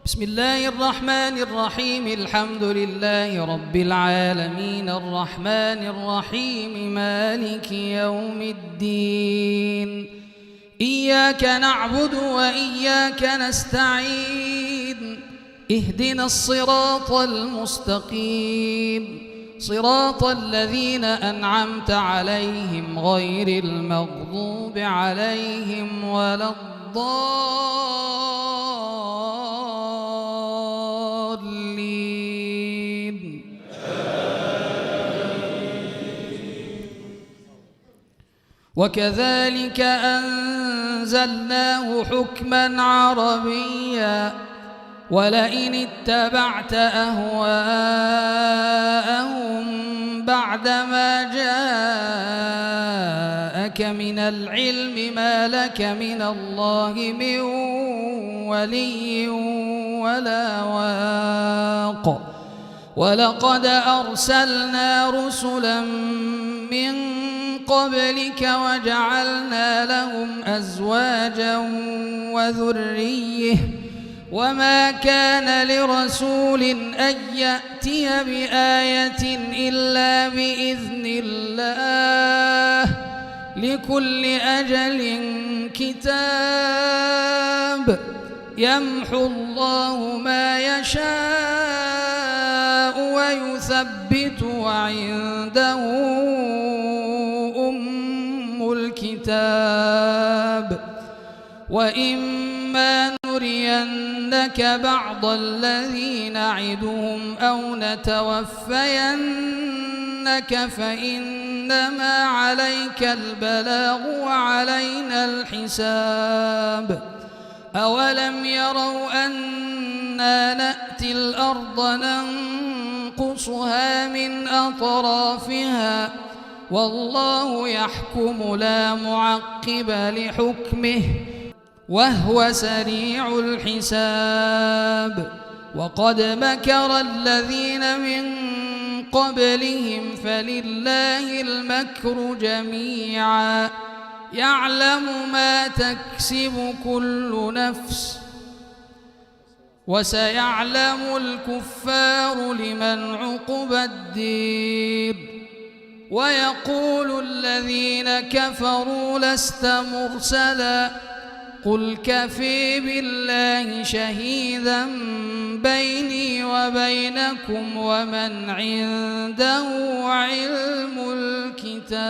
بسم الله الرحمن الرحيم. الحمد لله رب العالمين الرحمن الرحيم مالك يوم الدين. إياك نعبد وإياك نستعين. اهدنا الصراط المستقيم صراط الذين أنعمت عليهم غير المغضوب عليهم ولا الضالين. وكذلك أنزلناه حكما عربيا ولئن اتبعت أهواءهم بعدما جاءك من العلم ما لك من الله من ولي ولا واق. ولقد أرسلنا رسلا من قبلك وجعلنا لهم أزواجا وذرية وما كان لرسول أن يأتي بآية إلا بإذن الله لكل أجل كتاب. يمحو الله ما يشاء ويثبت وعنده أم الكتاب. وإما نرينك بعض الذي نعدهم أو نتوفينك فإنما عليك البلاغ وعلينا الحساب. أولم يروا أنا نأتي الأرض ننقصها من أطرافها والله يحكم لا معقب لحكمه وهو سريع الحساب. وقد مكر الذين من قبلهم فلله المكر جميعا يعلم ما تكسب كل نفس وسيعلم الكفار لمن عقبى الدير. ويقول الذين كفروا لست مرسلا قل كفي بالله شهيدا بيني وبينكم ومن عنده علم الكتاب.